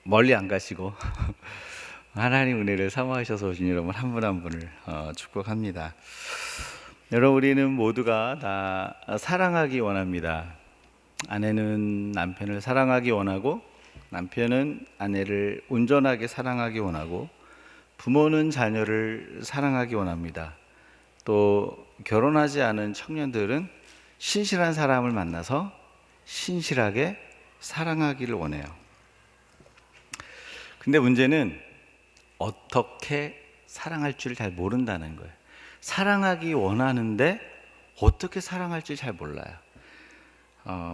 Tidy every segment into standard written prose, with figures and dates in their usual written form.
멀리 안 가시고 하나님 은혜를 사모하셔서 오신 여러분 한 분 한 분을 축복합니다. 여러분, 우리는 모두가 다 사랑하기 원합니다. 아내는 남편을 사랑하기 원하고, 남편은 아내를 온전하게 사랑하기 원하고, 부모는 자녀를 사랑하기 원합니다. 또 결혼하지 않은 청년들은 신실한 사람을 만나서 신실하게 사랑하기를 원해요. 근데 문제는 어떻게 사랑할 줄 잘 모른다는 거예요. 사랑하기 원하는데 어떻게 사랑할 줄 잘 몰라요.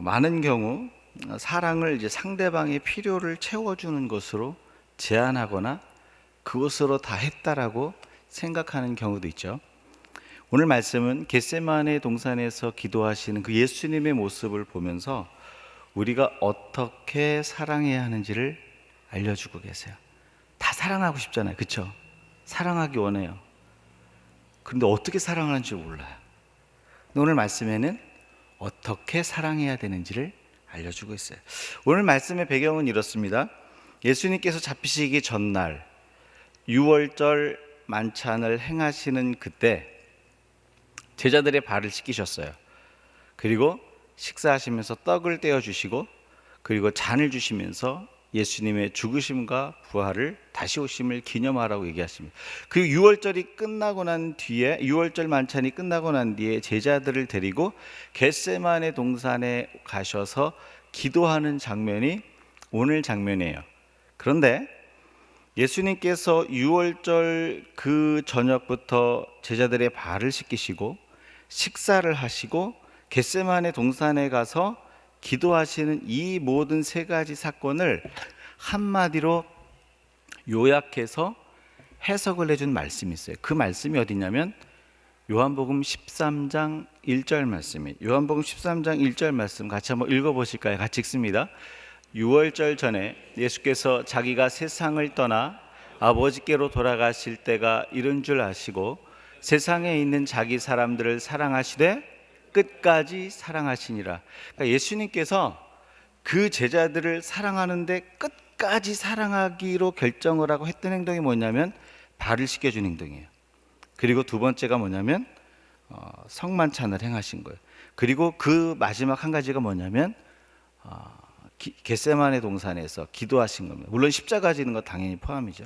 많은 경우 사랑을 이제 상대방의 필요를 채워주는 것으로 제한하거나 그것으로 다 했다라고 생각하는 경우도 있죠. 오늘 말씀은 겟세마네 동산에서 기도하시는 그 예수님의 모습을 보면서 우리가 어떻게 사랑해야 하는지를 알려주고 계세요. 다 사랑하고 싶잖아요, 그렇죠? 사랑하기 원해요. 그런데 어떻게 사랑하는지 몰라요. 오늘 말씀에는 어떻게 사랑해야 되는지를 알려주고 있어요. 오늘 말씀의 배경은 이렇습니다. 예수님께서 잡히시기 전날 유월절 만찬을 행하시는 그때 제자들의 발을 씻기셨어요. 그리고 식사하시면서 떡을 떼어 주시고, 그리고 잔을 주시면서 예수님의 죽으심과 부활을 다시 오심을 기념하라고 얘기하십니다. 그리고 유월절이 끝나고 난 뒤에, 유월절 만찬이 끝나고 난 뒤에 제자들을 데리고 겟세마네 동산에 가셔서 기도하는 장면이 오늘 장면이에요. 그런데 예수님께서 유월절 그 저녁부터 제자들의 발을 씻기시고 식사를 하시고 겟세마네 동산에 가서 기도하시는 이 모든 세 가지 사건을 한마디로 요약해서 해석을 해준 말씀이 있어요. 그 말씀이 어디냐면 요한복음 13장 1절 말씀이에요. 요한복음 13장 1절 말씀 같이 한번 읽어보실까요? 같이 읽습니다. 유월절 전에 예수께서 자기가 세상을 떠나 아버지께로 돌아가실 때가 이른 줄 아시고 세상에 있는 자기 사람들을 사랑하시되 끝까지 사랑하시니라. 그러니까 예수님께서 그 제자들을 사랑하는데 끝까지 사랑하기로 결정을 하고 했던 행동이 뭐냐면 발을 씻겨준 행동이에요. 그리고 두 번째가 뭐냐면 성만찬을 행하신 거예요. 그리고 그 마지막 한 가지가 뭐냐면 겟세마네 동산에서 기도하신 겁니다. 물론 십자가 지는 거 당연히 포함이죠.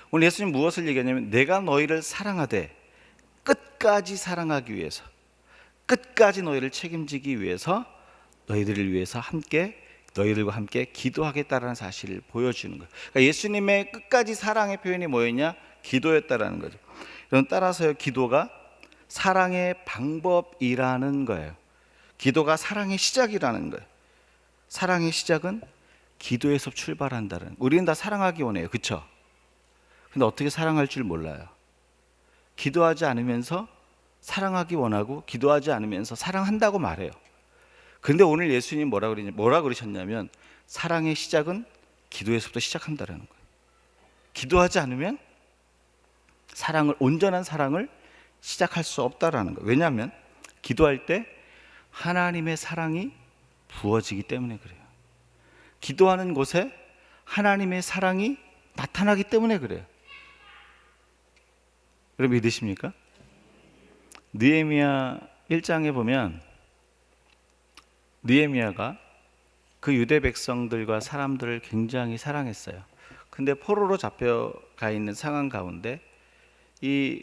오늘 예수님 무엇을 얘기하냐면 내가 너희를 사랑하되 끝까지 사랑하기 위해서, 끝까지 너희를 책임지기 위해서 너희들을 위해서 너희들과 함께 기도하겠다라는 사실을 보여주는 거예요. 그러니까 예수님의 끝까지 사랑의 표현이 뭐였냐? 기도였다라는 거죠. 여러분, 따라서요, 기도가 사랑의 방법이라는 거예요. 기도가 사랑의 시작이라는 거예요. 사랑의 시작은 기도에서 출발한다는 거예요. 우리는 다 사랑하기 원해요, 그렇죠? 근데 어떻게 사랑할 줄 몰라요. 기도하지 않으면서 사랑하기 원하고 기도하지 않으면서 사랑한다고 말해요. 그런데 오늘 예수님 뭐라 그러셨냐면 사랑의 시작은 기도에서부터 시작한다는 거예요. 기도하지 않으면 온전한 사랑을 시작할 수 없다라는 거예요. 왜냐하면 기도할 때 하나님의 사랑이 부어지기 때문에 그래요. 기도하는 곳에 하나님의 사랑이 나타나기 때문에 그래요. 여러분 믿으십니까? 느헤미야 1장에 보면 느헤미야가 그 유대 백성들과 사람들을 굉장히 사랑했어요. 근데 포로로 잡혀가 있는 상황 가운데 이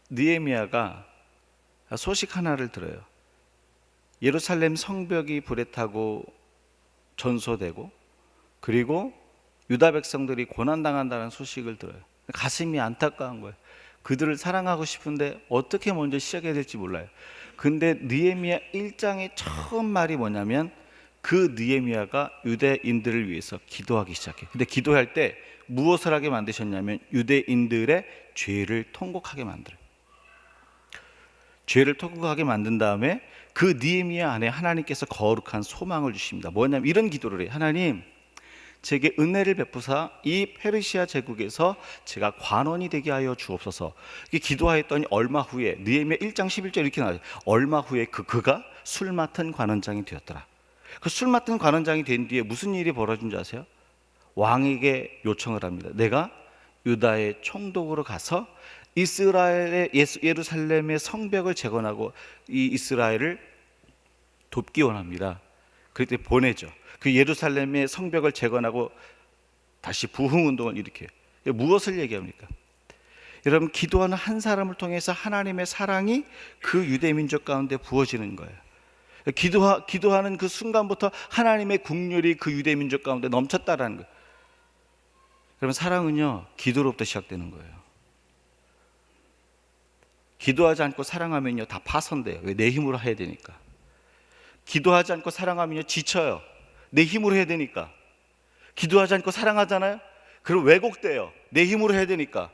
느헤미야가 소식 하나를 들어요. 예루살렘 성벽이 불에 타고 전소되고, 그리고 유다 백성들이 고난당한다는 소식을 들어요. 가슴이 안타까운 거예요. 그들을 사랑하고 싶은데 어떻게 먼저 시작해야 될지 몰라요. 근데 느헤미야 1장의 처음 말이 뭐냐면 그 느헤미야가 유대인들을 위해서 기도하기 시작해요. 근데 기도할 때 무엇을 하게 만드셨냐면 유대인들의 죄를 통곡하게 만들어요. 죄를 통곡하게 만든 다음에 그 느헤미야 안에 하나님께서 거룩한 소망을 주십니다. 뭐냐면 이런 기도를 해요. 하나님, 제게 은혜를 베푸사 이 페르시아 제국에서 제가 관원이 되게 하여 주옵소서. 이게 기도하였더니 얼마 후에 느헤미야 1장 11절 이렇게 나와요. 얼마 후에 그가 술 맡은 관원장이 되었더라. 그 술 맡은 관원장이 된 뒤에 무슨 일이 벌어진 줄 아세요? 왕에게 요청을 합니다. 내가 유다의 총독으로 가서 이스라엘의 예루살렘의 성벽을 재건하고 이 이스라엘을 돕기 원합니다. 그때 보내죠. 그 예루살렘의 성벽을 재건하고 다시 부흥운동을 일으켜요. 무엇을 얘기합니까? 여러분, 기도하는 한 사람을 통해서 하나님의 사랑이 그 유대 민족 가운데 부어지는 거예요. 기도하는 그 순간부터 하나님의 국률이 그 유대 민족 가운데 넘쳤다라는 거예요. 그러면 사랑은요, 기도로부터 시작되는 거예요. 기도하지 않고 사랑하면요, 다 파손돼요. 왜? 내 힘으로 해야 되니까. 기도하지 않고 사랑하면요, 지쳐요. 내 힘으로 해야 되니까. 기도하지 않고 사랑하잖아요? 그럼 왜곡돼요. 내 힘으로 해야 되니까.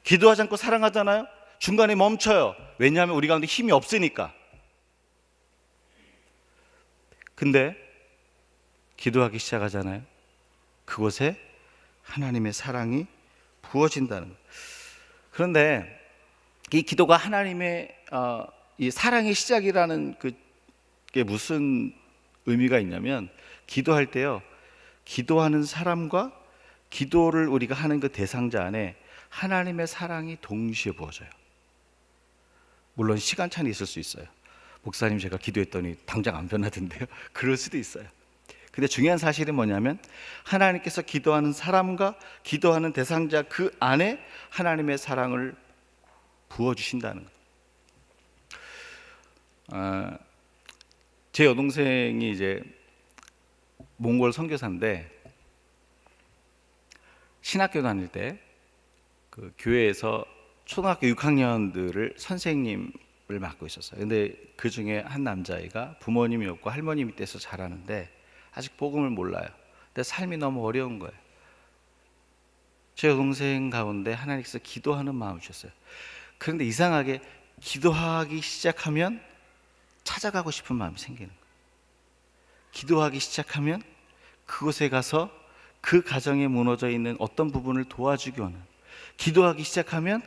기도하지 않고 사랑하잖아요? 중간에 멈춰요. 왜냐하면 우리 가운데 힘이 없으니까. 근데 기도하기 시작하잖아요. 그곳에 하나님의 사랑이 부어진다는 거예요. 그런데 이 기도가 하나님의 이 사랑의 시작이라는 그게 무슨 의미가 있냐면, 기도할 때요, 기도하는 사람과 기도를 우리가 하는 그 대상자 안에 하나님의 사랑이 동시에 부어져요. 물론 시간차는 있을 수 있어요. 목사님, 제가 기도했더니 당장 안 변하던데요. 그럴 수도 있어요. 근데 중요한 사실은 뭐냐면, 하나님께서 기도하는 사람과 기도하는 대상자 그 안에 하나님의 사랑을 부어주신다는 거예요. 제 여동생이 이제 몽골 선교사인데, 신학교 다닐 때 그 교회에서 초등학교 6학년들을 선생님을 맡고 있었어요. 근데 그 중에 한 남자아이가 부모님이 없고 할머님이 떼서 자라는데 아직 복음을 몰라요. 근데 삶이 너무 어려운 거예요. 제 여동생 가운데 하나님께서 기도하는 마음을 주셨어요. 그런데 이상하게 기도하기 시작하면 찾아가고 싶은 마음이 생기는 거예요. 기도하기 시작하면 그곳에 가서 그 가정에 무너져 있는 어떤 부분을 도와주기 원해요. 기도하기 시작하면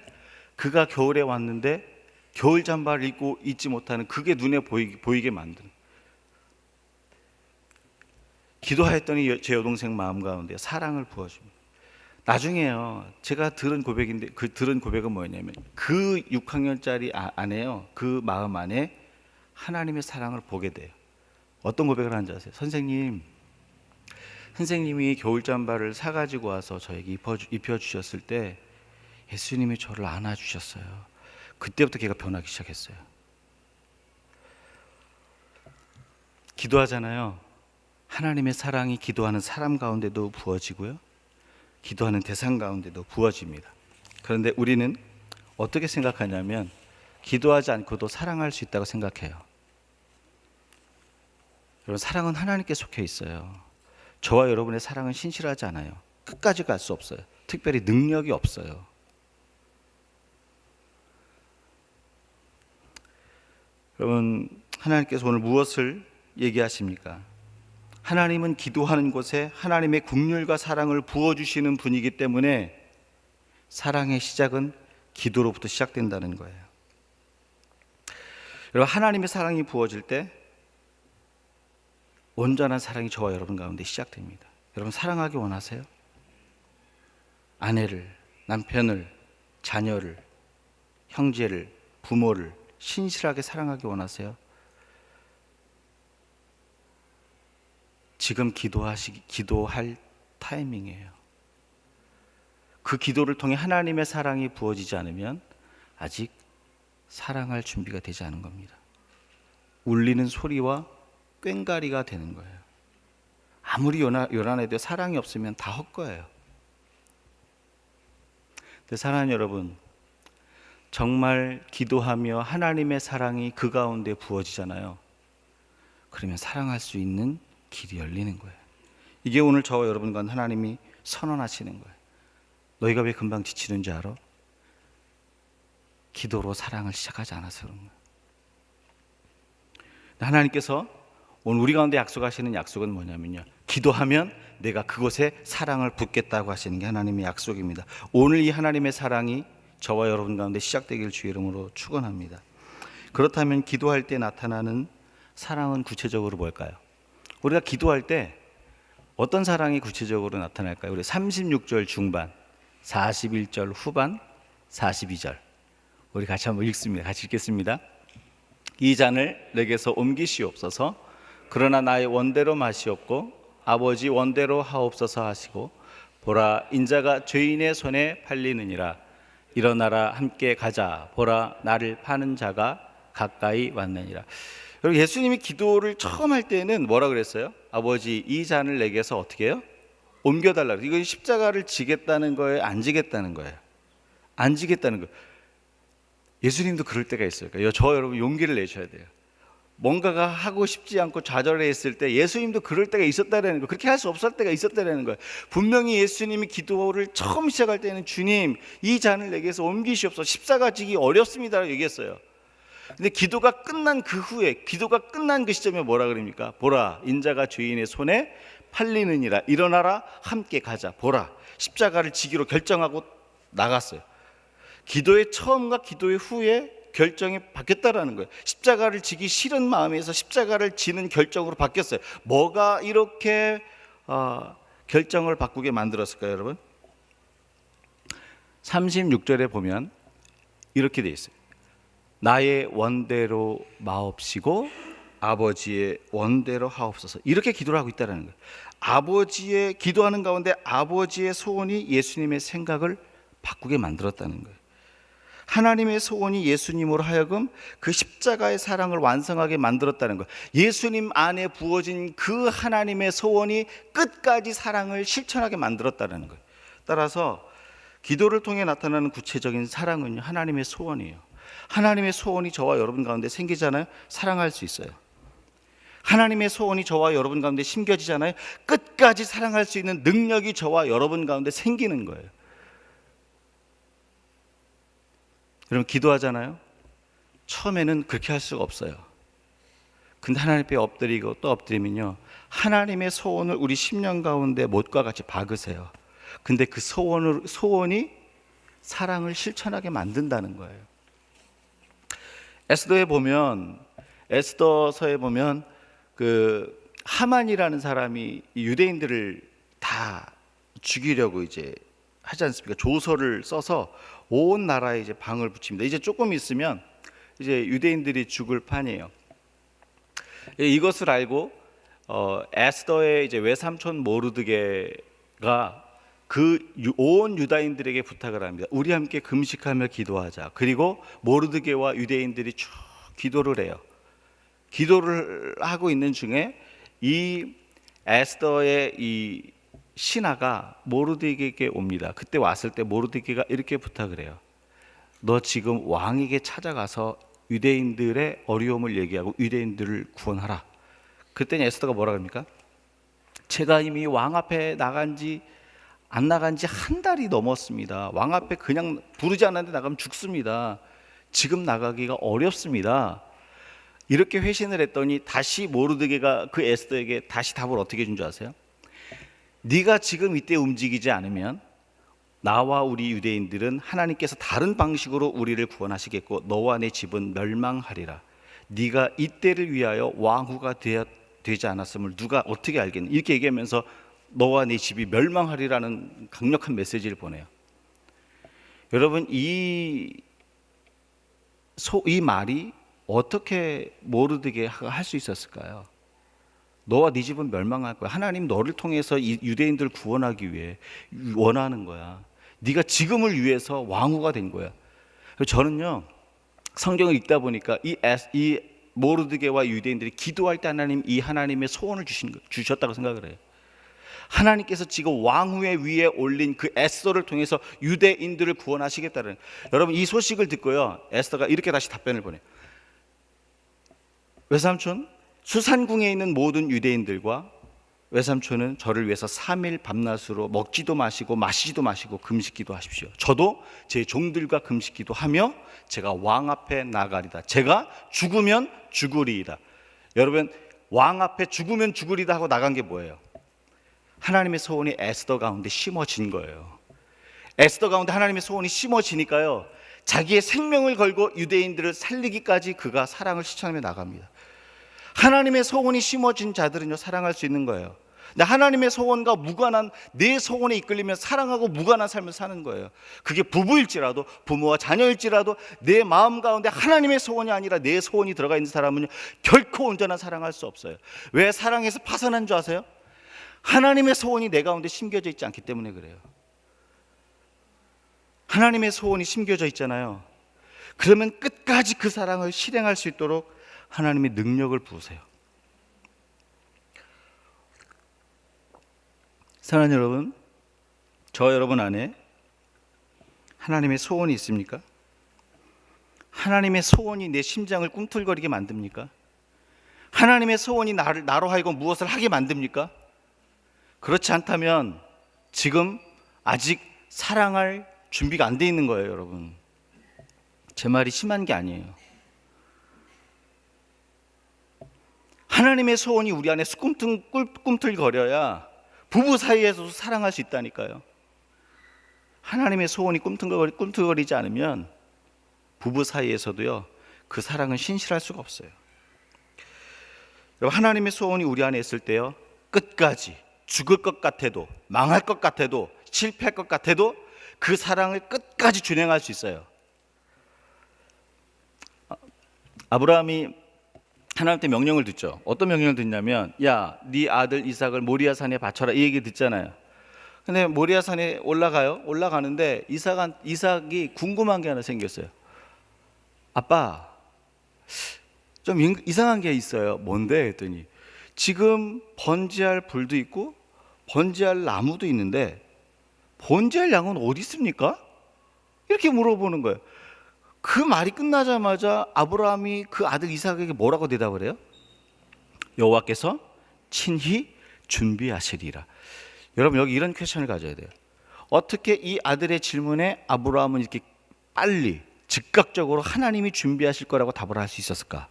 그가 겨울에 왔는데 겨울 잠바를 입고 있지 못하는 그게 눈에 보이게 만드는. 기도하였더니 제 여동생 마음 가운데 사랑을 부어줍니다. 나중에요, 제가 들은 고백인데, 그 들은 고백은 뭐였냐면, 그 6학년짜리 안에요, 그 마음 안에 하나님의 사랑을 보게 돼요. 어떤 고백을 하는지 아세요? 선생님이 겨울 잠바를 사가지고 와서 저에게 입혀주셨을 때 예수님이 저를 안아주셨어요. 그때부터 걔가 변하기 시작했어요. 기도하잖아요. 하나님의 사랑이 기도하는 사람 가운데도 부어지고요, 기도하는 대상 가운데도 부어집니다. 그런데 우리는 어떻게 생각하냐면, 기도하지 않고도 사랑할 수 있다고 생각해요. 여러분, 사랑은 하나님께 속해 있어요. 저와 여러분의 사랑은 신실하지 않아요. 끝까지 갈 수 없어요. 특별히 능력이 없어요. 여러분, 하나님께서 오늘 무엇을 얘기하십니까? 하나님은 기도하는 곳에 하나님의 긍휼과 사랑을 부어주시는 분이기 때문에 사랑의 시작은 기도로부터 시작된다는 거예요. 여러분, 하나님의 사랑이 부어질 때 온전한 사랑이 저와 여러분 가운데 시작됩니다. 여러분, 사랑하기 원하세요? 아내를, 남편을, 자녀를, 형제를, 부모를 신실하게 사랑하기 원하세요? 지금 기도할 타이밍이에요. 그 기도를 통해 하나님의 사랑이 부어지지 않으면 아직 사랑할 준비가 되지 않은 겁니다. 울리는 소리와 꽹가리가 되는 거예요. 아무리 요란해도 사랑이 없으면 다 헛거예요. 근데 사랑하는 여러분, 정말 기도하며 하나님의 사랑이 그 가운데 부어지잖아요. 그러면 사랑할 수 있는 길이 열리는 거예요. 이게 오늘 저와 여러분과 하나님이 선언하시는 거예요. 너희가 왜 금방 지치는 줄 알아? 기도로 사랑을 시작하지 않아서 그런 거예요. 하나님께서 오늘 우리 가운데 약속하시는 약속은 뭐냐면요, 기도하면 내가 그곳에 사랑을 붓겠다고 하시는 게 하나님의 약속입니다. 오늘 이 하나님의 사랑이 저와 여러분 가운데 시작되길 주의 이름으로 축원합니다. 그렇다면 기도할 때 나타나는 사랑은 구체적으로 뭘까요? 우리가 기도할 때 어떤 사랑이 구체적으로 나타날까요? 우리 36절 중반, 41절 후반, 42절 우리 같이 한번 읽습니다. 같이 읽겠습니다. 이 잔을 내게서 옮기시옵소서. 그러나 나의 원대로 마시옵고 아버지 원대로 하옵소서 하시고, 보라 인자가 죄인의 손에 팔리느니라. 일어나라 함께 가자. 보라 나를 파는 자가 가까이 왔느니라. 여러분, 예수님이 기도를 처음 할 때는 뭐라 그랬어요? 아버지 이 잔을 내게서 어떻게 해요? 옮겨달라. 이건 십자가를 지겠다는 거예요? 안 지겠다는 거예요? 안 지겠다는 거예요. 예수님도 그럴 때가 있어요. 저 여러분 용기를 내셔야 돼요. 뭔가가 하고 싶지 않고 좌절했을 때 예수님도 그럴 때가 있었다라는 거, 그렇게 할 수 없을 때가 있었다라는 거예요. 분명히 예수님이 기도를 처음 시작할 때는 주님 이 잔을 내게서 옮기시옵소서, 십자가 지기 어렵습니다라고 얘기했어요. 근데 기도가 끝난 그 후에, 기도가 끝난 그 시점에 뭐라 그럽니까? 보라 인자가 죄인의 손에 팔리느니라. 일어나라 함께 가자. 보라 십자가를 지기로 결정하고 나갔어요. 기도의 처음과 기도의 후에 결정이 바뀌었다라는 거예요. 십자가를 지기 싫은 마음에서 십자가를 지는 결정으로 바뀌었어요. 뭐가 이렇게 결정을 바꾸게 만들었을까요, 여러분? 36절에 보면 이렇게 돼 있어요. 나의 원대로 마옵시고 아버지의 원대로 하옵소서. 이렇게 기도를 하고 있다는 거예요. 아버지의 기도하는 가운데 아버지의 소원이 예수님의 생각을 바꾸게 만들었다는 거예요. 하나님의 소원이 예수님으로 하여금 그 십자가의 사랑을 완성하게 만들었다는 거예요. 예수님 안에 부어진 그 하나님의 소원이 끝까지 사랑을 실천하게 만들었다는 거예요. 따라서 기도를 통해 나타나는 구체적인 사랑은요, 하나님의 소원이에요. 하나님의 소원이 저와 여러분 가운데 생기잖아요. 사랑할 수 있어요. 하나님의 소원이 저와 여러분 가운데 심겨지잖아요. 끝까지 사랑할 수 있는 능력이 저와 여러분 가운데 생기는 거예요. 여러분, 기도하잖아요. 처음에는 그렇게 할 수가 없어요. 근데 하나님 앞에 엎드리고 또 엎드리면요, 하나님의 소원을 우리 심령 가운데 못과 같이 박으세요. 근데 그 소원이 사랑을 실천하게 만든다는 거예요. 에스더서에 보면 그 하만이라는 사람이 유대인들을 다 죽이려고 이제 하지 않습니까? 조서를 써서 온 나라에 이제 방을 붙입니다. 이제 조금 있으면 이제 유대인들이 죽을 판이에요. 이것을 알고 에스더의 이제 외삼촌 모르드게가 그 온 유다인들에게 부탁을 합니다. 우리 함께 금식하며 기도하자. 그리고 모르드게와 유대인들이 쭉 기도를 해요. 기도를 하고 있는 중에 이 에스더의 이 신하가 모르드게에게 옵니다. 그때 왔을 때 모르드게가 이렇게 부탁을 해요. 너 지금 왕에게 찾아가서 유대인들의 어려움을 얘기하고 유대인들을 구원하라. 그때는 에스더가 뭐라 합니까? 제가 이미 왕 앞에 나간 지 한 달이 넘었습니다. 왕 앞에 그냥 부르지 않았는데 나가면 죽습니다. 지금 나가기가 어렵습니다. 이렇게 회신을 했더니 다시 모르드게가 그 에스더에게 다시 답을 어떻게 준 줄 아세요? 네가 지금 이때 움직이지 않으면 나와 우리 유대인들은 하나님께서 다른 방식으로 우리를 구원하시겠고 너와 내 집은 멸망하리라. 네가 이때를 위하여 왕후가 되지 않았음을 누가 어떻게 알겠니? 이렇게 얘기하면서 너와 네 집이 멸망하리라는 강력한 메시지를 보내요. 여러분, 이 말이 어떻게 모르드게가 할 수 있었을까요? 너와 네 집은 멸망할 거야. 하나님 너를 통해서 이 유대인들을 구원하기 위해 원하는 거야. 네가 지금을 위해서 왕후가 된 거야. 저는요, 성경을 읽다 보니까 이 모르드게와 유대인들이 기도할 때 이 하나님의 소원을 주셨다고 생각을 해요. 하나님께서 지금 왕후의 위에 올린 그 에스더를 통해서 유대인들을 구원하시겠다는. 여러분, 이 소식을 듣고요, 에스더가 이렇게 다시 답변을 보내요. 외삼촌, 수산궁에 있는 모든 유대인들과 외삼촌은 저를 위해서 3일 밤낮으로 먹지도 마시고 마시지도 마시고 금식기도 하십시오. 저도 제 종들과 금식기도 하며 제가 왕 앞에 나가리다. 제가 죽으면 죽으리이다. 여러분, 왕 앞에 죽으면 죽으리다 하고 나간 게 뭐예요? 하나님의 소원이 에스더 가운데 심어진 거예요. 에스더 가운데 하나님의 소원이 심어지니까요, 자기의 생명을 걸고 유대인들을 살리기까지 그가 사랑을 실천하며 나갑니다. 하나님의 소원이 심어진 자들은요, 사랑할 수 있는 거예요. 근데 하나님의 소원과 무관한 내 소원에 이끌리면 사랑하고 무관한 삶을 사는 거예요. 그게 부부일지라도, 부모와 자녀일지라도 내 마음 가운데 하나님의 소원이 아니라 내 소원이 들어가 있는 사람은 결코 온전한 사랑할 수 없어요. 왜 사랑에서 파산한 줄 아세요? 하나님의 소원이 내 가운데 심겨져 있지 않기 때문에 그래요. 하나님의 소원이 심겨져 있잖아요. 그러면 끝까지 그 사랑을 실행할 수 있도록 하나님의 능력을 부으세요. 사랑하는 여러분, 저 여러분 안에 하나님의 소원이 있습니까? 하나님의 소원이 내 심장을 꿈틀거리게 만듭니까? 하나님의 소원이 나로 하여금 무엇을 하게 만듭니까? 그렇지 않다면 지금 아직 사랑할 준비가 안 돼 있는 거예요, 여러분. 제 말이 심한 게 아니에요. 하나님의 소원이 우리 안에 꿈틀거려야 부부 사이에서도 사랑할 수 있다니까요. 하나님의 소원이 꿈틀거리지 않으면 부부 사이에서도요, 그 사랑은 신실할 수가 없어요. 여러분, 하나님의 소원이 우리 안에 있을 때요, 끝까지 죽을 것 같아도, 망할 것 같아도, 실패할 것 같아도 그 사랑을 끝까지 준행할 수 있어요. 아브라함이 하나님한테 명령을 듣죠. 어떤 명령을 듣냐면, 야, 네 아들 이삭을 모리아 산에 바쳐라, 이 얘기 듣잖아요. 근데 모리아 산에 올라가는데 이삭이 궁금한 게 하나 생겼어요. 아빠, 좀 이상한 게 있어요. 뭔데? 했더니 지금 번제할 불도 있고 번제할 나무도 있는데 번제할 양은 어디 있습니까? 이렇게 물어보는 거예요. 그 말이 끝나자마자 아브라함이 그 아들 이삭에게 뭐라고 대답을 해요? 여호와께서 친히 준비하시리라. 여러분, 여기 이런 퀘션을 가져야 돼요. 어떻게 이 아들의 질문에 아브라함은 이렇게 빨리 즉각적으로 하나님이 준비하실 거라고 답을 할 수 있었을까?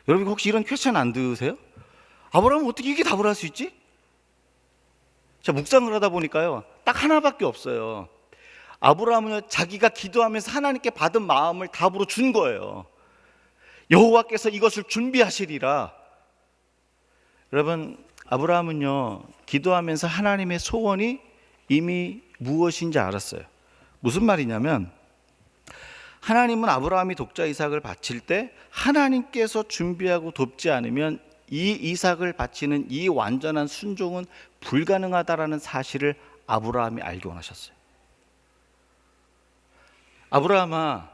여러분, 혹시 이런 퀘션 안 드세요? 아브라함은 어떻게 이게 답을 할 수 있지? 제가 묵상을 하다 보니까요, 딱 하나밖에 없어요. 아브라함은 자기가 기도하면서 하나님께 받은 마음을 답으로 준 거예요. 여호와께서 이것을 준비하시리라. 여러분, 아브라함은요, 기도하면서 하나님의 소원이 이미 무엇인지 알았어요. 무슨 말이냐면, 하나님은 아브라함이 독자 이삭을 바칠 때 하나님께서 준비하고 돕지 않으면 이 이삭을 바치는 이 완전한 순종은 불가능하다라는 사실을 아브라함이 알게 원하셨어요. 아브라함아,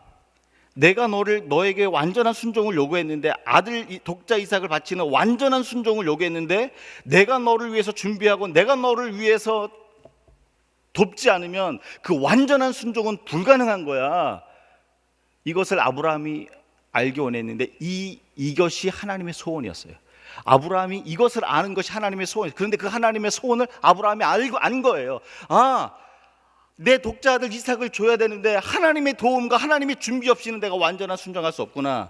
내가 너에게 완전한 순종을 요구했는데, 아들 독자 이삭을 바치는 완전한 순종을 요구했는데, 내가 너를 위해서 준비하고 내가 너를 위해서 돕지 않으면 그 완전한 순종은 불가능한 거야. 이것을 아브라함이 알기 원했는데 이것이 하나님의 소원이었어요. 아브라함이 이것을 아는 것이 하나님의 소원이었어요. 그런데 그 하나님의 소원을 아브라함이 안 거예요. 내 독자 아들 이삭을 줘야 되는데 하나님의 도움과 하나님의 준비 없이는 내가 완전한 순종할 수 없구나.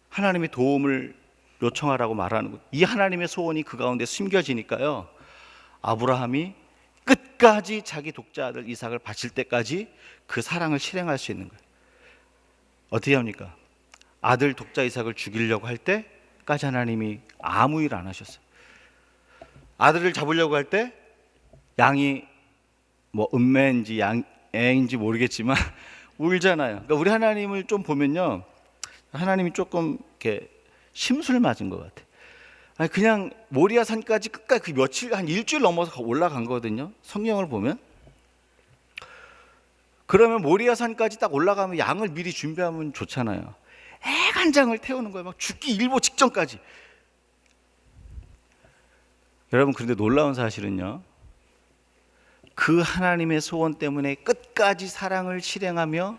하나님의 도움을 요청하라고 말하는 것. 이 하나님의 소원이 그 가운데 숨겨지니까요, 아브라함이 끝까지 자기 독자 아들 이삭을 바칠 때까지 그 사랑을 실행할 수 있는 거예요. 어떻게 합니까? 아들 독자 이삭을 죽이려고 할 때까지 하나님이 아무 일 안 하셨어요. 아들을 잡으려고 할 때 양이 음매인지 애인지 모르겠지만 울잖아요. 그러니까 우리 하나님을 좀 보면요, 하나님이 조금 이렇게 심술 맞은 것 같아요. 그냥 모리아 산까지 끝까지 그 며칠, 한 일주일 넘어서 올라간 거거든요. 성경을 보면. 그러면 모리아 산까지 딱 올라가면 양을 미리 준비하면 좋잖아요. 애간장을 태우는 거예요. 막 죽기 일보 직전까지. 여러분, 그런데 놀라운 사실은요, 그 하나님의 소원 때문에 끝까지 사랑을 실행하며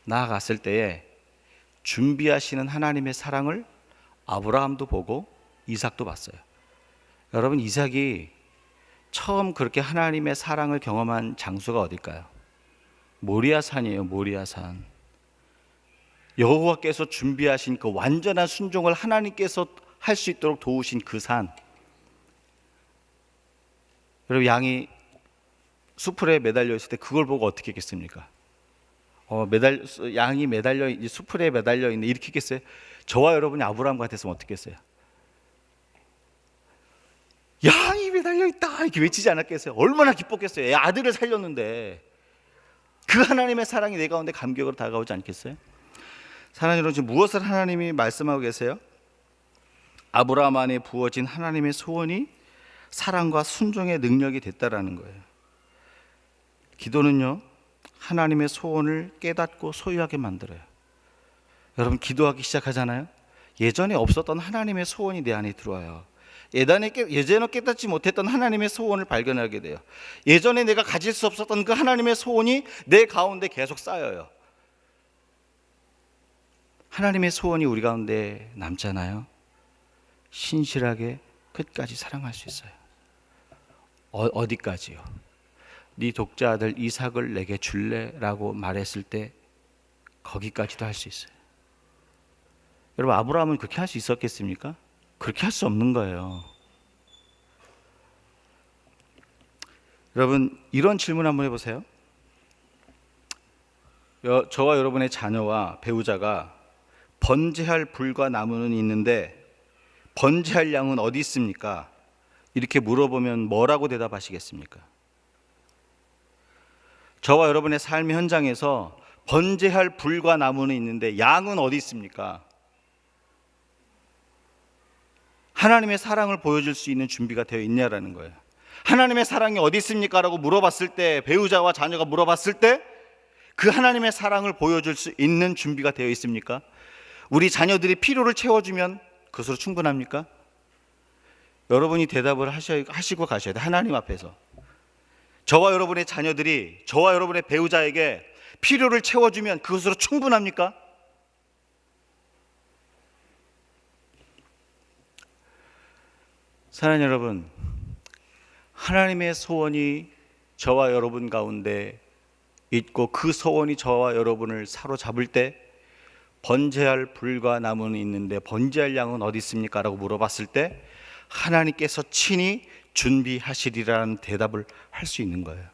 나아갔을 때에 준비하시는 하나님의 사랑을 아브라함도 보고 이삭도 봤어요. 여러분, 이삭이 처음 그렇게 하나님의 사랑을 경험한 장소가 어딜까요? 모리아산이에요. 모리아산. 여호와께서 준비하신 그 완전한 순종을 하나님께서 할 수 있도록 도우신 그 산. 여러분, 양이 수풀에 매달려 있을 때 그걸 보고 어떻게 했겠습니까? 양이 수풀에 매달려 있네, 이렇게 했겠어요? 저와 여러분이 아브라함 같았으면 어떻게 했어요? 야, 살아있다 이렇게 외치지 않았겠어요? 얼마나 기뻤겠어요. 애 아들을 살렸는데 그 하나님의 사랑이 내 가운데 감격으로 다가오지 않겠어요? 사랑하는 여러분, 지금 무엇을 하나님이 말씀하고 계세요? 아브라함 안에 부어진 하나님의 소원이 사랑과 순종의 능력이 됐다라는 거예요. 기도는요, 하나님의 소원을 깨닫고 소유하게 만들어요. 여러분, 기도하기 시작하잖아요. 예전에 없었던 하나님의 소원이 내 안에 들어와요. 예전에 깨닫지 못했던 하나님의 소원을 발견하게 돼요. 예전에 내가 가질 수 없었던 그 하나님의 소원이 내 가운데 계속 쌓여요. 하나님의 소원이 우리 가운데 남잖아요. 신실하게 끝까지 사랑할 수 있어요. 어디까지요? 네 독자 아들 이삭을 내게 줄래라고 말했을 때 거기까지도 할 수 있어요. 여러분, 아브라함은 그렇게 할 수 있었겠습니까? 그렇게 할 수 없는 거예요. 여러분, 이런 질문 한번 해보세요. 저와 여러분의 자녀와 배우자가 번제할 불과 나무는 있는데 번제할 양은 어디 있습니까? 이렇게 물어보면 뭐라고 대답하시겠습니까? 저와 여러분의 삶의 현장에서 번제할 불과 나무는 있는데 양은 어디 있습니까? 하나님의 사랑을 보여줄 수 있는 준비가 되어 있냐라는 거예요. 하나님의 사랑이 어디 있습니까? 라고 물어봤을 때, 배우자와 자녀가 물어봤을 때 그 하나님의 사랑을 보여줄 수 있는 준비가 되어 있습니까? 우리 자녀들이 필요를 채워주면 그것으로 충분합니까? 여러분이 대답을 하시고 가셔야 돼요. 하나님 앞에서. 저와 여러분의 자녀들이 저와 여러분의 배우자에게 필요를 채워주면 그것으로 충분합니까? 사랑하는 여러분, 하나님의 소원이 저와 여러분 가운데 있고 그 소원이 저와 여러분을 사로잡을 때 번제할 불과 나무는 있는데 번제할 양은 어디 있습니까? 라고 물어봤을 때 하나님께서 친히 준비하시리라는 대답을 할 수 있는 거예요.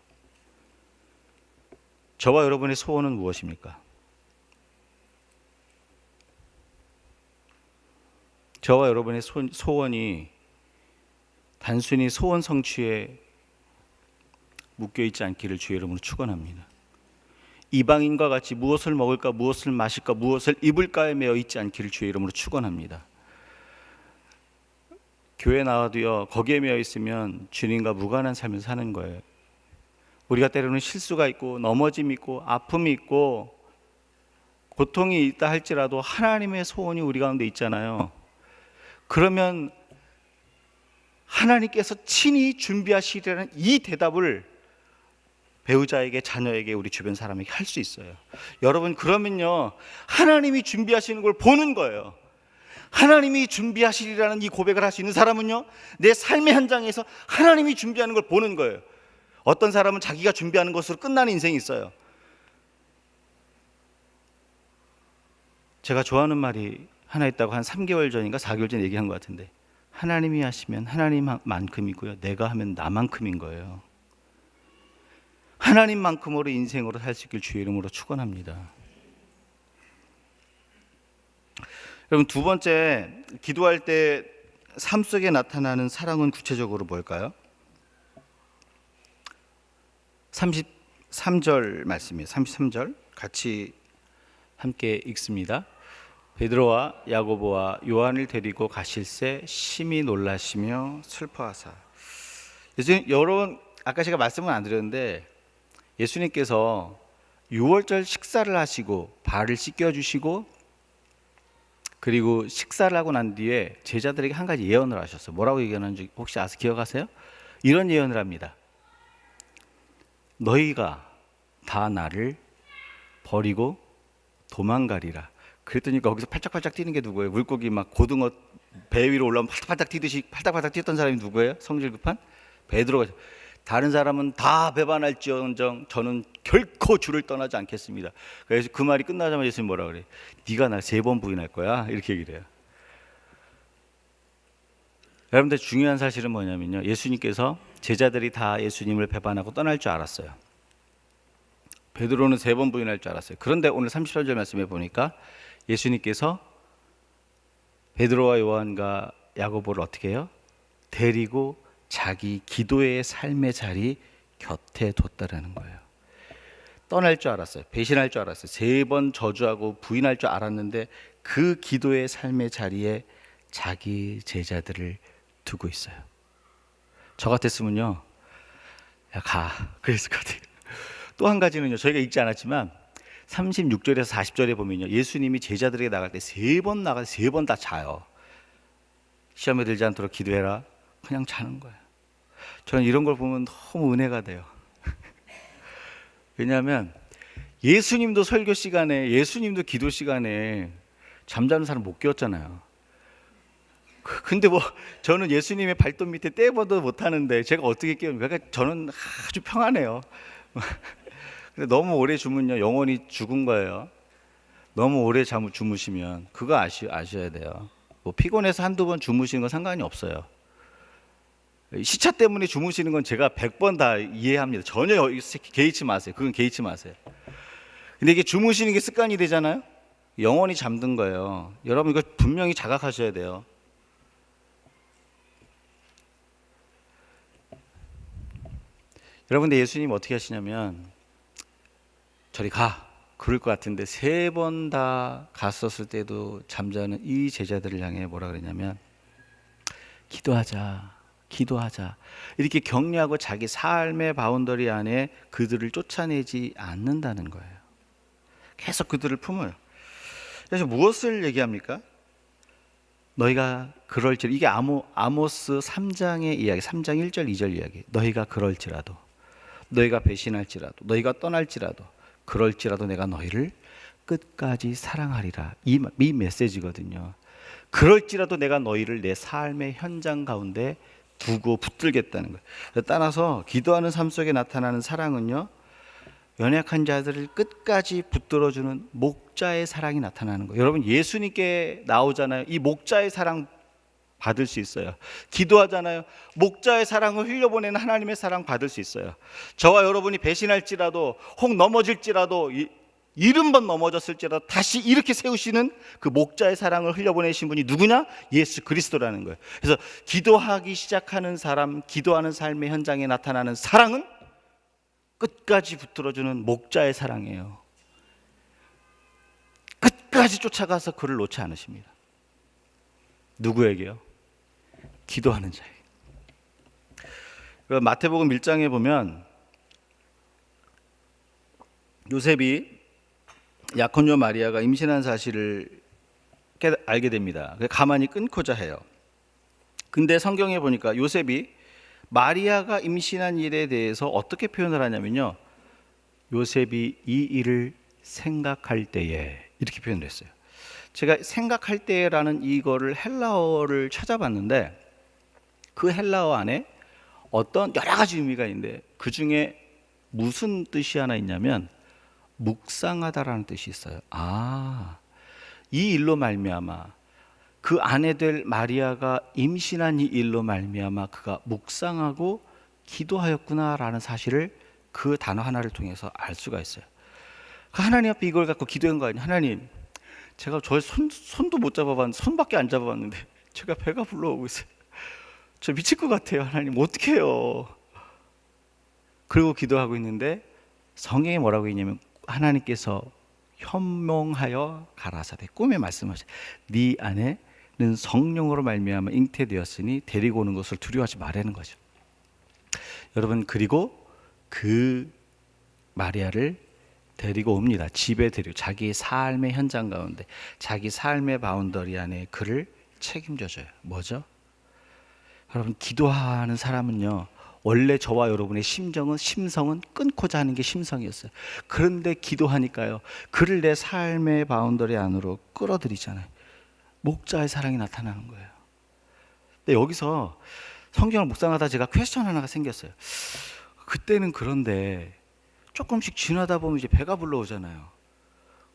저와 여러분의 소원은 무엇입니까? 저와 여러분의 소원이 단순히 소원 성취에 묶여있지 않기를 주의 이름으로 축원합니다. 이방인과 같이 무엇을 먹을까, 무엇을 마실까, 무엇을 입을까에 매여 있지 않기를 주의 이름으로 축원합니다. 교회 나와도요, 거기에 매여 있으면 주님과 무관한 삶을 사는 거예요. 우리가 때로는 실수가 있고 넘어짐이 있고 아픔이 있고 고통이 있다 할지라도 하나님의 소원이 우리 가운데 있잖아요. 그러면 하나님께서 친히 준비하시리라는 이 대답을 배우자에게, 자녀에게, 우리 주변 사람에게 할 수 있어요. 여러분, 그러면요, 하나님이 준비하시는 걸 보는 거예요. 하나님이 준비하시리라는 이 고백을 할 수 있는 사람은요, 내 삶의 현장에서 하나님이 준비하는 걸 보는 거예요. 어떤 사람은 자기가 준비하는 것으로 끝나는 인생이 있어요. 제가 좋아하는 말이 하나 있다고 한 3개월 전인가 4개월 전에 얘기한 것 같은데, 하나님이 하시면 하나님만큼이고요, 내가 하면 나만큼인 거예요. 하나님만큼으로 인생으로 살 수 있길 주의 이름으로 축원합니다. 여러분, 두 번째, 기도할 때 삶 속에 나타나는 사랑은 구체적으로 뭘까요? 33절 말씀이에요. 33절 같이 함께 읽습니다. 베드로와 야고보와 요한을 데리고 가실새 심히 놀라시며 슬퍼하사. 여러분, 아까 제가 말씀은 안 드렸는데 예수님께서 6월절 식사를 하시고 발을 씻겨주시고 그리고 식사를 하고 난 뒤에 제자들에게 한 가지 예언을 하셨어요. 뭐라고 예언하는지 혹시 기억하세요? 이런 예언을 합니다. 너희가 다 나를 버리고 도망가리라. 그랬더니 거기서 팔짝팔짝 뛰는 게 누구예요? 물고기 막 고등어 배 위로 올라오면 팔딱팔딱 뛰듯이 팔딱팔딱 뛰었던 사람이 누구예요? 성질 급한 베드로가. 다른 사람은 다 배반할지언정 저는 결코 주를 떠나지 않겠습니다. 그래서 그 말이 끝나자마자 예수님 뭐라 그래? 네가 날 3번 부인할 거야? 이렇게 얘기를 해요. 여러분들, 중요한 사실은 뭐냐면요, 예수님께서 제자들이 다 예수님을 배반하고 떠날 줄 알았어요. 베드로는 3번 부인할 줄 알았어요. 그런데 오늘 33절 말씀에 보니까 예수님께서 베드로와 요한과 야고보를 어떻게 해요? 데리고 자기 기도의 삶의 자리 곁에 뒀다라는 거예요. 떠날 줄 알았어요. 배신할 줄 알았어요. 3번 저주하고 부인할 줄 알았는데 그 기도의 삶의 자리에 자기 제자들을 두고 있어요. 저 같았으면요, 야, 가. 그랬을 것 같아요. 또 한 가지는요, 저희가 읽지 않았지만 36절에서 40절에 보면요, 예수님이 제자들에게 나갈 때 3번 나가서 3번 다 자요. 시험에 들지 않도록 기도해라. 그냥 자는 거예요. 저는 이런 걸 보면 너무 은혜가 돼요. 왜냐하면 예수님도 설교 시간에, 예수님도 기도 시간에 잠자는 사람 못 깨웠잖아요. 근데 뭐 저는 예수님의 발톱 밑에 떼보도 못하는데 제가 어떻게 깨웁니까? 그러니까 저는 아주 평안해요. 근데 너무 오래 주무면요, 영원히 죽은 거예요. 너무 오래 주무시면 그거 아셔야 돼요. 뭐 피곤해서 한두 번 주무시는 건 상관이 없어요. 시차 때문에 주무시는 건 제가 100번 다 이해합니다. 전혀 개의치 마세요. 그건 개의치 마세요. 근데 이게 주무시는 게 습관이 되잖아요. 영원히 잠든 거예요. 여러분 이거 분명히 자각하셔야 돼요. 여러분, 근데 예수님 어떻게 하시냐면, 저리 가, 그럴 것 같은데 3번 다 갔었을 때도 잠자는 이 제자들을 향해 뭐라 그러냐면, 기도하자, 기도하자, 이렇게 격려하고 자기 삶의 바운더리 안에 그들을 쫓아내지 않는다는 거예요. 계속 그들을 품어요. 그래서 무엇을 얘기합니까? 너희가 그럴지라도, 이게 아모스 3장의 이야기, 3장 1절 2절 이야기. 너희가 그럴지라도, 너희가 배신할지라도, 너희가 떠날지라도, 그럴지라도 내가 너희를 끝까지 사랑하리라. 이 메시지거든요. 그럴지라도 내가 너희를 내 삶의 현장 가운데 두고 붙들겠다는 거예요. 따라서 기도하는 삶 속에 나타나는 사랑은요, 연약한 자들을 끝까지 붙들어주는 목자의 사랑이 나타나는 거예요. 여러분, 예수님께 나오잖아요. 이 목자의 사랑 받을 수 있어요. 기도하잖아요. 목자의 사랑을 흘려보내는 하나님의 사랑 받을 수 있어요. 저와 여러분이 배신할지라도, 혹 넘어질지라도, 70번 넘어졌을지라도 다시 이렇게 세우시는 그 목자의 사랑을 흘려보내신 분이 누구냐? 예수 그리스도라는 거예요. 그래서 기도하기 시작하는 사람, 기도하는 삶의 현장에 나타나는 사랑은 끝까지 붙들어주는 목자의 사랑이에요. 끝까지 쫓아가서 그를 놓지 않으십니다. 누구에게요? 기도하는 자에게. 마태복음 1장에 보면 요셉이 약혼녀 마리아가 임신한 사실을 알게 됩니다. 가만히 끊고자 해요. 근데 성경에 보니까 요셉이 마리아가 임신한 일에 대해서 어떻게 표현을 하냐면요, 요셉이 이 일을 생각할 때에, 이렇게 표현을 했어요. 제가 생각할 때라는 이거를 헬라어를 찾아봤는데, 그 헬라어 안에 어떤 여러 가지 의미가 있는데 그 중에 무슨 뜻이 하나 있냐면 묵상하다라는 뜻이 있어요. 이 일로 말미암아, 그 아내 될 마리아가 임신한 이 일로 말미암아 그가 묵상하고 기도하였구나라는 사실을 그 단어 하나를 통해서 알 수가 있어요. 하나님 앞에 이걸 갖고 기도한 거 아니에요. 하나님, 제가 저의 손도 못 잡아봤는데, 손밖에 안 잡아봤는데 제가 배가 불러오고 있어요. 저 미칠 것 같아요. 하나님, 어떻게 해요? 그리고 기도하고 있는데 성경에 뭐라고 있냐면, 하나님께서 현몽하여 가라사대, 꿈에 말씀하셔, 네 안에는 성령으로 말미암아 잉태되었으니 데리고 오는 것을 두려워하지 말라는 거죠. 여러분, 그리고 그 마리아를 데리고 옵니다. 집에 데리고, 자기 삶의 현장 가운데, 자기 삶의 바운더리 안에 그를 책임져줘요. 뭐죠? 여러분, 기도하는 사람은요, 원래 저와 여러분의 심성은 끊고자 하는 게 심성이었어요. 그런데 기도하니까요, 그를 내 삶의 바운더리 안으로 끌어들이잖아요. 목자의 사랑이 나타나는 거예요. 근데 여기서 성경을 묵상하다 제가 퀘스천 하나가 생겼어요. 그때는 그런데 조금씩 지나다 보면 이제 배가 불러오잖아요.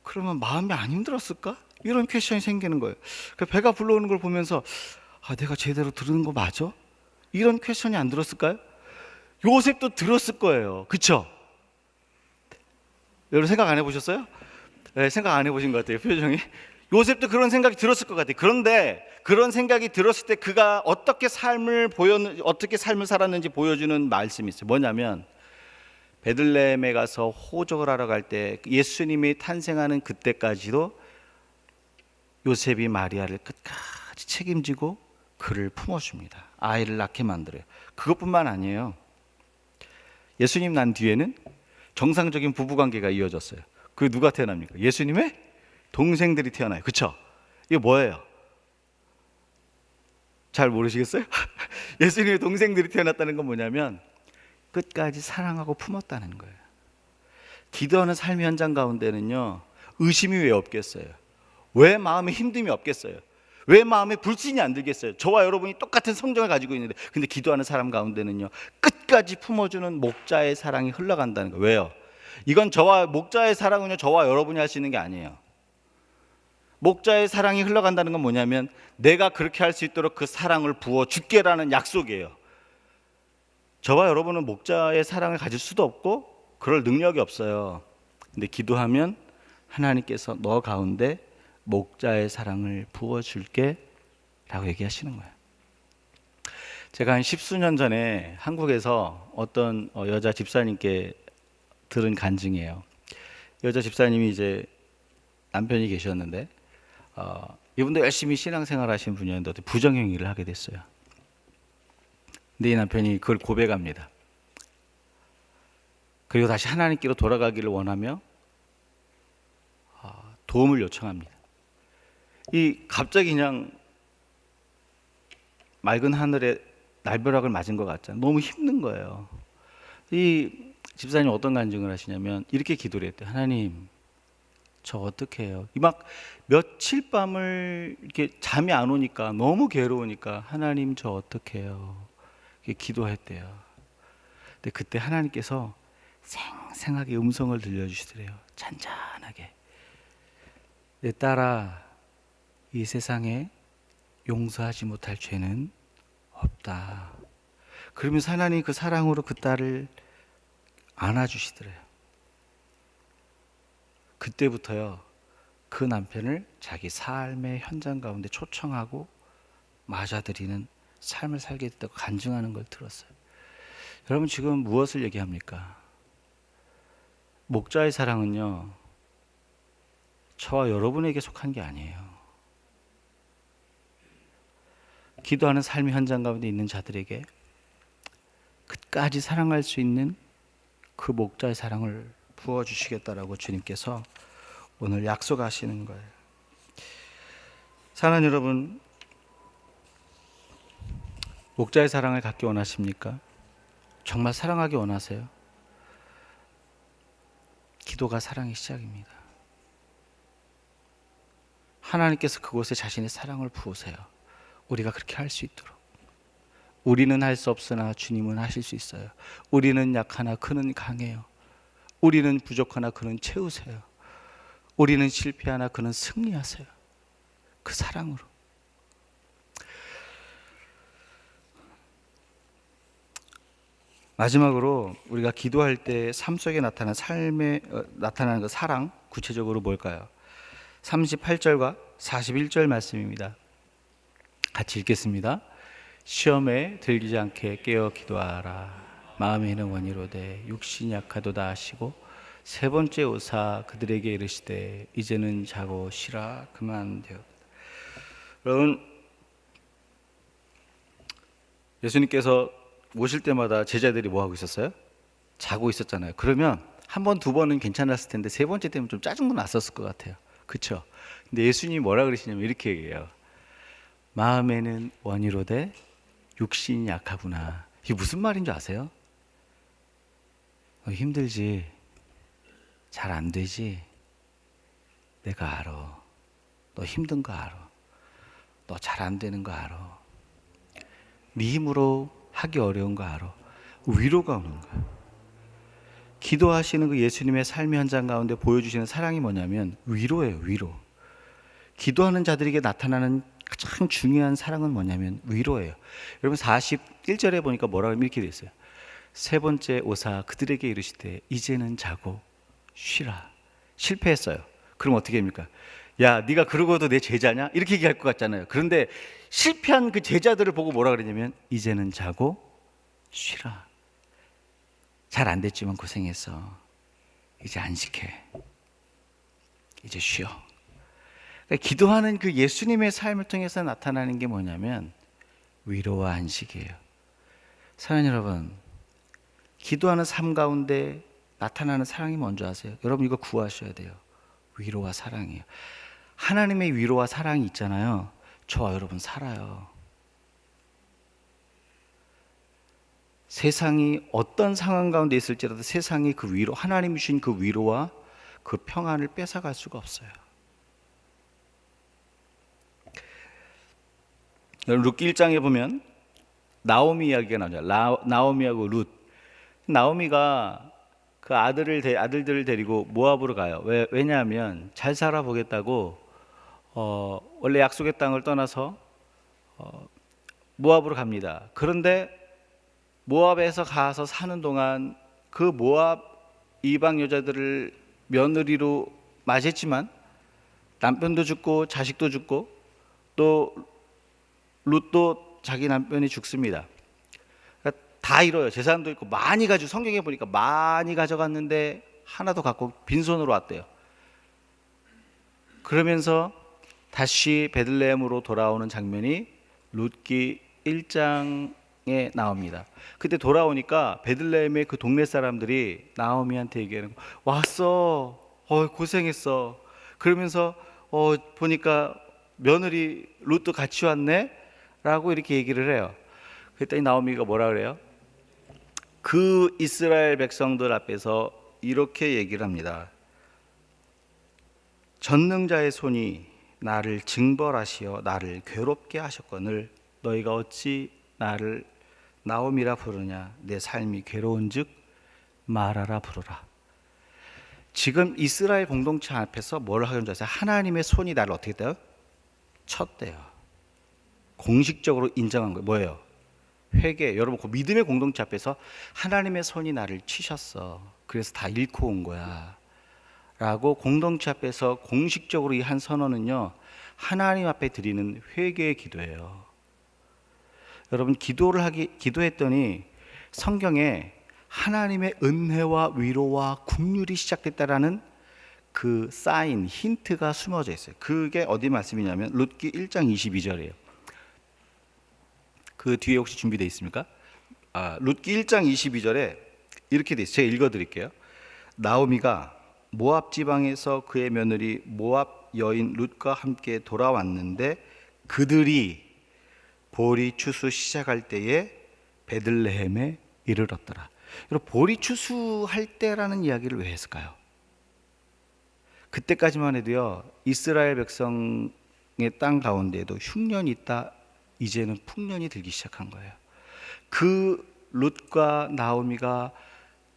그러면 마음이 안 힘들었을까? 이런 퀘스천이 생기는 거예요. 배가 불러오는 걸 보면서 내가 제대로 들은 거 맞아? 이런 퀘스천이 안 들었을까요? 요셉도 들었을 거예요. 그쵸? 여러분 생각 안 해보셨어요? 네, 생각 안 해보신 것 같아요. 표정이. 요셉도 그런 생각이 들었을 것 같아요. 그런데 그런 생각이 들었을 때 그가 어떻게 어떻게 삶을 살았는지 보여주는 말씀이 있어요. 뭐냐면 베들레헴에 가서 호적을 하러 갈 때 예수님이 탄생하는 그때까지도 요셉이 마리아를 끝까지 책임지고 그를 품어줍니다. 아이를 낳게 만들어요. 그것뿐만 아니에요. 예수님 난 뒤에는 정상적인 부부관계가 이어졌어요. 그게 누가 태어납니까? 예수님의 동생들이 태어나요. 그쵸? 이게 뭐예요? 잘 모르시겠어요? 예수님의 동생들이 태어났다는 건 뭐냐면 끝까지 사랑하고 품었다는 거예요. 기도하는 삶의 현장 가운데는요, 의심이 왜 없겠어요? 왜 마음에 힘듦이 없겠어요? 왜 마음에 불신이 안 들겠어요? 저와 여러분이 똑같은 성정을 가지고 있는데, 근데 기도하는 사람 가운데는요, 끝까지 품어주는 목자의 사랑이 흘러간다는 거예요. 왜요? 이건 목자의 사랑은요, 저와 여러분이 할 수 있는 게 아니에요. 목자의 사랑이 흘러간다는 건 뭐냐면 내가 그렇게 할 수 있도록 그 사랑을 부어줄게라는 약속이에요. 저와 여러분은 목자의 사랑을 가질 수도 없고 그럴 능력이 없어요. 근데 기도하면 하나님께서 너 가운데 목자의 사랑을 부어줄게 라고 얘기하시는 거예요. 제가 한 10수년 전에 한국에서 어떤 여자 집사님께 들은 간증이에요. 여자 집사님이 이제 남편이 계셨는데 이분도 열심히 신앙생활 하신 분이었는데 부정행위를 하게 됐어요. 근데 이 남편이 그걸 고백합니다. 그리고 다시 하나님께로 돌아가기를 원하며 도움을 요청합니다. 갑자기 그냥 맑은 하늘에 날벼락을 맞은 것 같잖아요. 너무 힘든 거예요. 이 집사님 어떤 간증을 하시냐면 이렇게 기도를 했대요. 하나님, 저 어떻게 해요? 막 며칠 밤을 이렇게 잠이 안 오니까 너무 괴로우니까 하나님 저 어떻게 해요? 이렇게 기도했대요. 근데 그때 하나님께서 생생하게 음성을 들려주시더래요. 잔잔하게. 내 딸아, 이 세상에 용서하지 못할 죄는 없다. 그러면서 하나님 그 사랑으로 그 딸을 안아주시더래요. 그때부터요, 그 남편을 자기 삶의 현장 가운데 초청하고 맞아들이는 삶을 살게 됐다고 간증하는 걸 들었어요. 여러분 지금 무엇을 얘기합니까? 목자의 사랑은요, 저와 여러분에게 속한 게 아니에요. 기도하는 삶의 현장 가운데 있는 자들에게 끝까지 사랑할 수 있는 그 목자의 사랑을 부어주시겠다라고 주님께서 오늘 약속하시는 거예요. 사랑하는 여러분, 목자의 사랑을 갖기 원하십니까? 정말 사랑하기 원하세요? 기도가 사랑의 시작입니다. 하나님께서 그곳에 자신의 사랑을 부으세요. 우리가 그렇게 할 수 있도록. 우리는 할 수 없으나 주님은 하실 수 있어요. 우리는 약하나 그는 강해요. 우리는 부족하나 그는 채우세요. 우리는 실패하나 그는 승리하세요. 그 사랑으로. 마지막으로 우리가 기도할 때 삶 속에 나타나는 그 사랑, 구체적으로 뭘까요? 38절과 41절 말씀입니다. 같이 읽겠습니다. 시험에 들리지 않게 깨어 기도하라. 마음에는 원이로되 육신이 약하도다 하시고 세 번째 오사 그들에게 이르시되 이제는 자고 쉬라 그만되었다. 여러분, 예수님께서 오실 때마다 제자들이 뭐 하고 있었어요? 자고 있었잖아요. 그러면 한 번, 두 번은 괜찮았을 텐데 세 번째 때면 좀 짜증도 났었을 것 같아요. 그렇죠? 근데 예수님이 뭐라 그러시냐면 이렇게 얘기해요. 마음에는 원이로되 육신이 약하구나. 이게 무슨 말인 줄 아세요? 힘들지, 잘 안 되지, 내가 알아. 너 힘든 거 알아. 너 잘 안 되는 거 알아. 네 힘으로 하기 어려운 거 알아. 위로가 오는 거야. 기도하시는 그 예수님의 삶의 현장 가운데 보여주시는 사랑이 뭐냐면 위로예요. 위로. 기도하는 자들에게 나타나는 가장 중요한 사랑은 뭐냐면 위로예요. 여러분 41절에 보니까 뭐라고 이렇게 돼 있어요. 세 번째 오사 그들에게 이르시되 이제는 자고 쉬라. 실패했어요. 그럼 어떻게 합니까? 야, 네가 그러고도 내 제자냐? 이렇게 얘기할 것 같잖아요. 그런데 실패한 그 제자들을 보고 뭐라 그러냐면 이제는 자고 쉬라. 잘 안 됐지만 고생했어. 이제 안식해. 이제 쉬어. 그러니까 기도하는 그 예수님의 삶을 통해서 나타나는 게 뭐냐면 위로와 안식이에요. 사랑하는 여러분, 기도하는 삶 가운데 나타나는 사랑이 뭔지 아세요? 여러분 이거 구하셔야 돼요. 위로와 사랑이에요. 하나님의 위로와 사랑이 있잖아요. 저와 여러분 살아요. 세상이 어떤 상황 가운데 있을지라도 세상이 그 위로, 하나님이 주신 그 위로와 그 평안을 뺏어갈 수가 없어요. 룻기 1장에 보면 나오미 이야기가 나오죠. 나오미하고 룻. 나오미가 그 아들들을 데리고 모압으로 가요. 왜냐하면 잘 살아보겠다고 원래 약속의 땅을 떠나서 모압으로 갑니다. 그런데 모압에서 가서 사는 동안 그 모압 이방 여자들을 며느리로 맞이했지만 남편도 죽고 자식도 죽고 또 룻도 자기 남편이 죽습니다. 그러니까 다 잃어요. 재산도 있고 많이 가지고, 성경에 보니까 많이 가져갔는데 하나도 갖고 빈손으로 왔대요. 그러면서 다시 베들레헴으로 돌아오는 장면이 룻기 1장에 나옵니다. 그때 돌아오니까 베들레헴의 그 동네 사람들이 나오미한테 얘기하는 거, 왔어, 고생했어. 그러면서 보니까 며느리 룻도 같이 왔네 라고 이렇게 얘기를 해요. 그랬더니 나오미가 뭐라 그래요? 그 이스라엘 백성들 앞에서 이렇게 얘기를 합니다. 전능자의 손이 나를 징벌하시어 나를 괴롭게 하셨거늘 너희가 어찌 나를 나오미라 부르냐? 내 삶이 괴로운즉 마라라 부르라. 지금 이스라엘 공동체 앞에서 뭘 하는 줄 아세요? 하나님의 손이 나를 어떻게 돼요? 쳤대요. 공식적으로 인정한 거예요. 뭐예요? 회개. 여러분 그 믿음의 공동체 앞에서 하나님의 손이 나를 치셨어. 그래서 다 잃고 온 거야 라고 공동체 앞에서 공식적으로 이 한 선언은요, 하나님 앞에 드리는 회개의 기도예요. 여러분 기도했더니 성경에 하나님의 은혜와 위로와 긍휼이 시작됐다라는 그 사인, 힌트가 숨어져 있어요. 그게 어디 말씀이냐면 룻기 1장 22절이에요. 그 뒤에 혹시 준비되어 있습니까? 룻기 1장 22절에 이렇게 돼 있어요. 제가 읽어드릴게요. 나오미가 모압 지방에서 그의 며느리 모압 여인 룻과 함께 돌아왔는데 그들이 보리 추수 시작할 때에 베들레헴에 이르렀더라. 여러분 보리 추수할 때라는 이야기를 왜 했을까요? 그때까지만 해도요, 이스라엘 백성의 땅 가운데에도 흉년이 있다, 이제는 풍년이 들기 시작한 거예요. 그 룻과 나오미가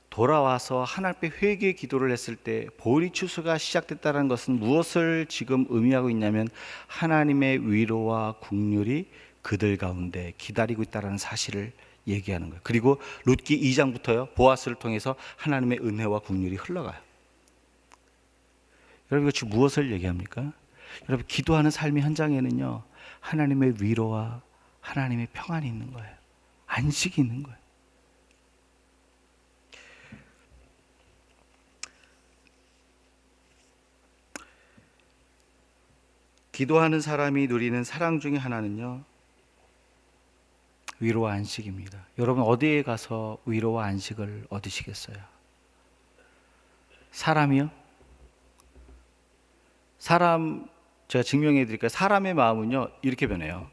돌아와서 하나님 앞에 회개 기도를 했을 때 보리 추수가 시작됐다는 것은 무엇을 지금 의미하고 있냐면 하나님의 위로와 긍휼이 그들 가운데 기다리고 있다는 사실을 얘기하는 거예요. 그리고 룻기 2장부터요, 보아스를 통해서 하나님의 은혜와 긍휼이 흘러가요. 여러분 이거 지금 무엇을 얘기합니까? 여러분 기도하는 삶의 현장에는요, 하나님의 위로와 하나님의 평안이 있는 거예요. 안식이 있는 거예요. 기도하는 사람이 누리는 사랑 중에 하나는요, 위로와 안식입니다. 여러분 어디에 가서 위로와 안식을 얻으시겠어요? 사람이요? 사람, 제가 증명해 드릴까요? 사람의 마음은요 이렇게 변해요.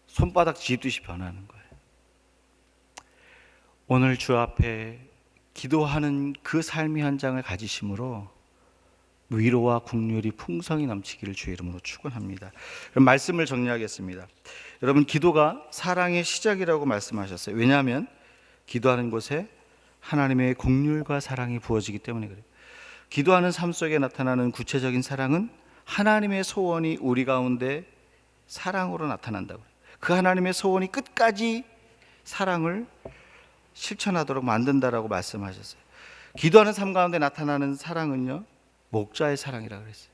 손바닥 지듯이 변하는 거예요. 오늘 주 앞에 기도하는 그 삶의 현장을 가지심으로 위로와 긍휼이 풍성히 넘치기를 주의 이름으로 축원합니다. 그럼 말씀을 정리하겠습니다. 여러분 기도가 사랑의 시작이라고 말씀하셨어요. 왜냐하면 기도하는 곳에 하나님의 긍휼과 사랑이 부어지기 때문에 그래요. 기도하는 삶 속에 나타나는 구체적인 사랑은 하나님의 소원이 우리 가운데 사랑으로 나타난다고 해요. 그 하나님의 소원이 끝까지 사랑을 실천하도록 만든다라고 말씀하셨어요. 기도하는 삶 가운데 나타나는 사랑은요, 목자의 사랑이라고 그랬어요.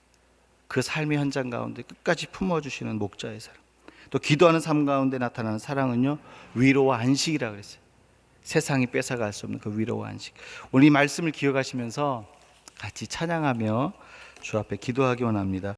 그 삶의 현장 가운데 끝까지 품어주시는 목자의 사랑. 또 기도하는 삶 가운데 나타나는 사랑은요, 위로와 안식이라고 그랬어요. 세상이 뺏어갈 수 없는 그 위로와 안식. 오늘 이 말씀을 기억하시면서 같이 찬양하며 주 앞에 기도하기 원합니다.